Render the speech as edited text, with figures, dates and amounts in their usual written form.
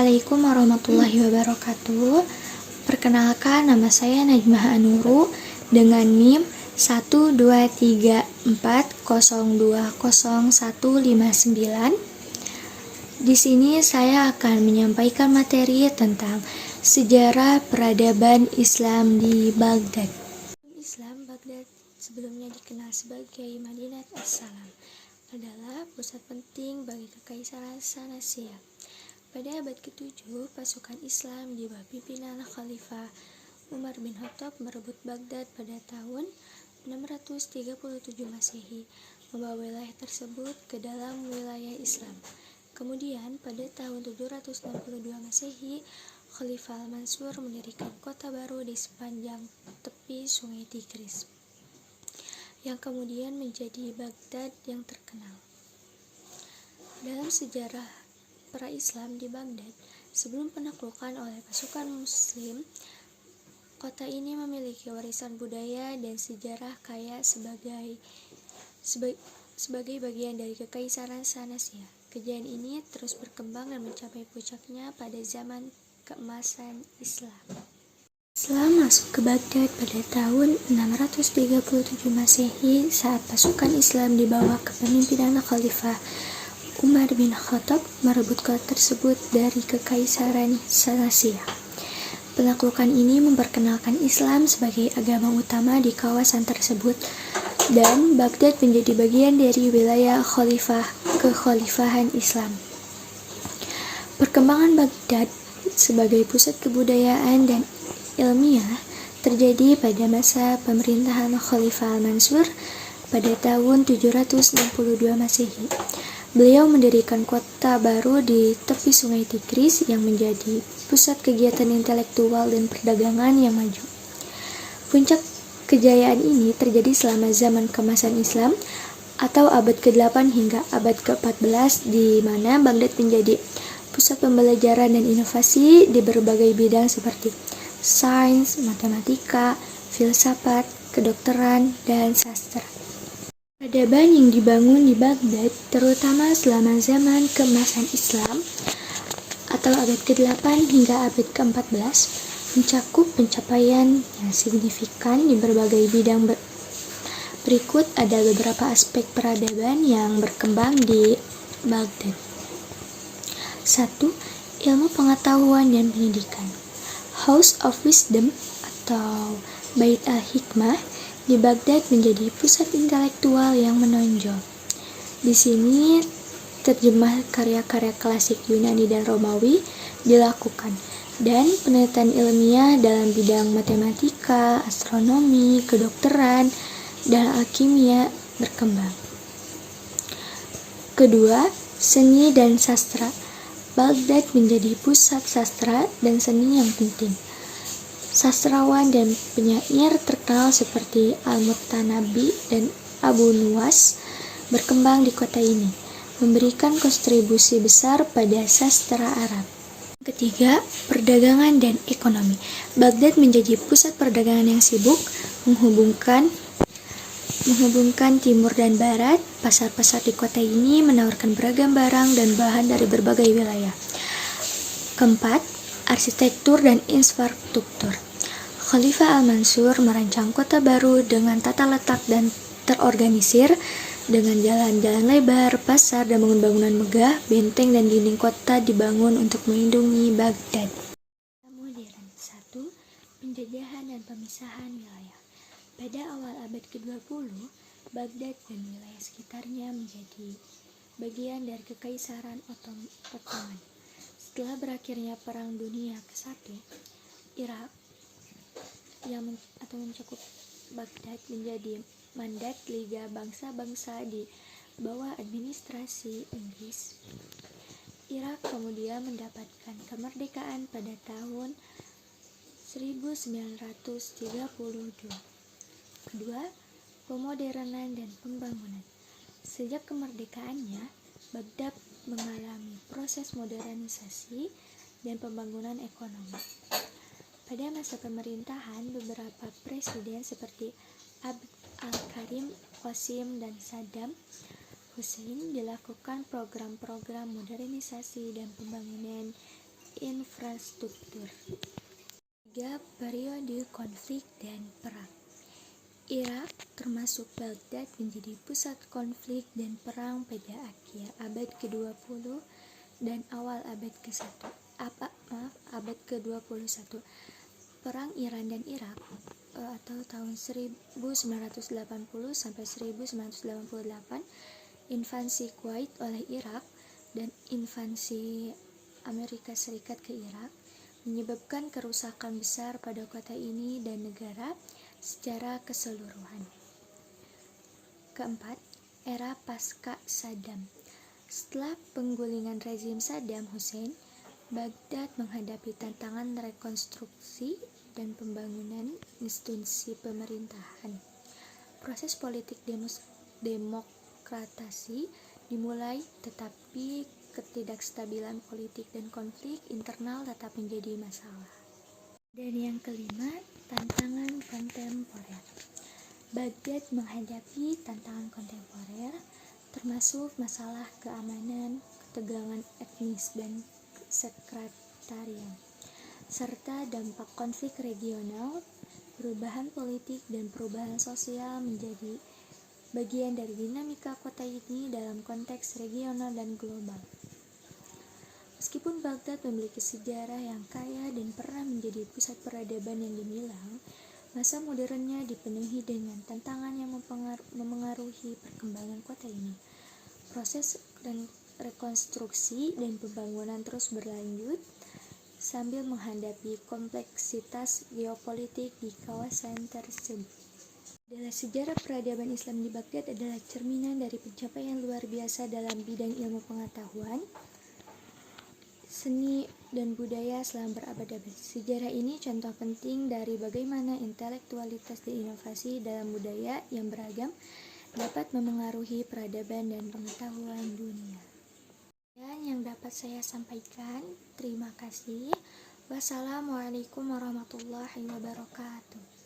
Assalamualaikum warahmatullahi wabarakatuh. Perkenalkan, nama saya Najmah Anuru dengan NIM 12340200159. Di sini saya akan menyampaikan materi tentang sejarah peradaban Islam di Baghdad. Islam Baghdad, sebelumnya dikenal sebagai Madinat As-Salam, adalah pusat penting bagi Kekaisaran Sanasiyah. Pada abad ke-7, pasukan Islam di bawah pimpinan Khalifah Umar bin Khattab merebut Baghdad pada tahun 637 Masehi, membawa wilayah tersebut ke dalam wilayah Islam. Kemudian pada tahun 762 Masehi, Khalifah Al-Mansur mendirikan kota baru di sepanjang tepi Sungai Tigris, yang kemudian menjadi Baghdad yang terkenal. Dalam sejarah pra-Islam di Baghdad, sebelum penaklukan oleh pasukan Muslim, kota ini memiliki warisan budaya dan sejarah kaya sebagai bagian dari Kekaisaran Sanasiyah. Kejayaan ini terus berkembang dan mencapai puncaknya pada zaman keemasan Islam. Islam masuk ke Baghdad pada tahun 637 Masehi saat pasukan Islam di bawah kepemimpinan Khalifah Umar bin Khattab merebut kota tersebut dari Kekaisaran Sanasiyah. Penaklukan ini memperkenalkan Islam sebagai agama utama di kawasan tersebut, dan Baghdad menjadi bagian dari wilayah Khalifah kekhalifahan Islam. Perkembangan Baghdad sebagai pusat kebudayaan dan ilmiah terjadi pada masa pemerintahan Khalifah Al-Mansur pada tahun 762 Masehi. Beliau mendirikan kota baru di tepi Sungai Tigris yang menjadi pusat kegiatan intelektual dan perdagangan yang maju. Puncak kejayaan ini terjadi selama zaman keemasan Islam atau abad ke-8 hingga abad ke-14, di mana Baghdad menjadi pusat pembelajaran dan inovasi di berbagai bidang seperti sains, matematika, filsafat, kedokteran, dan sastra. Peradaban yang dibangun di Baghdad, terutama selama zaman keemasan Islam atau abad ke-8 hingga abad ke-14, mencakup pencapaian yang signifikan di berbagai bidang. Berikut ada beberapa aspek peradaban yang berkembang di Baghdad. 1. Ilmu pengetahuan dan pendidikan. House of Wisdom atau Bait al-Hikmah di Baghdad menjadi pusat intelektual yang menonjol. Di sini terjemah karya-karya klasik Yunani dan Romawi dilakukan, dan penelitian ilmiah dalam bidang matematika, astronomi, kedokteran, dan alkimia berkembang. Kedua, seni dan sastra. Baghdad menjadi pusat sastra dan seni yang penting. Sastrawan dan penyair terkenal seperti Al-Mutanabi dan Abu Nuwas berkembang di kota ini, memberikan kontribusi besar pada sastra Arab. Ketiga, perdagangan dan ekonomi. Baghdad menjadi pusat perdagangan yang sibuk, menghubungkan timur dan barat. Pasar-pasar di kota ini menawarkan beragam barang dan bahan dari berbagai wilayah. Keempat, arsitektur dan infrastruktur. Khalifah Al-Mansur merancang kota baru dengan tata letak dan terorganisir, dengan jalan-jalan lebar, pasar, dan bangunan megah. Benteng dan dinding kota dibangun untuk melindungi Baghdad. Modern. 1. Penjajahan dan pemisahan wilayah. Pada awal abad ke-20, Baghdad dan wilayah sekitarnya menjadi bagian dari Kekaisaran Ottoman. Setelah berakhirnya Perang Dunia ke-1, Irak yang mencakup Baghdad menjadi mandat Liga Bangsa-Bangsa di bawah administrasi Inggris. Irak kemudian mendapatkan kemerdekaan pada tahun 1932. Kedua, pemodernan dan pembangunan. Sejak kemerdekaannya, Baghdad mengalami proses modernisasi dan pembangunan ekonomi. Pada masa pemerintahan beberapa presiden seperti Abd al-Karim, Qasim, dan Saddam Hussein dilakukan program-program modernisasi dan pembangunan infrastruktur. 3. Periode konflik dan perang. Irak, termasuk Baghdad, menjadi pusat konflik dan perang pada akhir abad ke-20 dan awal abad ke-21. Perang Iran dan Irak atau tahun 1980 sampai 1988, invasi Kuwait oleh Irak dan invasi Amerika Serikat ke Irak menyebabkan kerusakan besar pada kota ini dan negara secara keseluruhan. Keempat, era pasca Saddam. Setelah penggulingan rezim Saddam Hussein, Baghdad menghadapi tantangan rekonstruksi dan pembangunan institusi pemerintahan. Proses politik demokratisasi dimulai, tetapi ketidakstabilan politik dan konflik internal tetap menjadi masalah. Dan yang kelima, tantangan kontemporer. Baghdad menghadapi tantangan kontemporer, termasuk masalah keamanan, ketegangan etnis dan sekretarian, serta dampak konflik regional. Perubahan politik dan perubahan sosial menjadi bagian dari dinamika kota ini dalam konteks regional dan global. Meskipun Baghdad memiliki sejarah yang kaya dan pernah menjadi pusat peradaban yang gemilang, masa modernnya dipenuhi dengan tantangan yang memengaruhi perkembangan kota ini. Proses rekonstruksi dan pembangunan terus berlanjut sambil menghadapi kompleksitas geopolitik di kawasan tersebut. Adalah sejarah peradaban Islam di Baghdad adalah cerminan dari pencapaian luar biasa dalam bidang ilmu pengetahuan, seni, dan budaya selama berabad-abad. Sejarah ini contoh penting dari bagaimana intelektualitas dan inovasi dalam budaya yang beragam dapat memengaruhi peradaban dan pengetahuan dunia. Dan yang dapat saya sampaikan, terima kasih. Wassalamualaikum warahmatullahi wabarakatuh.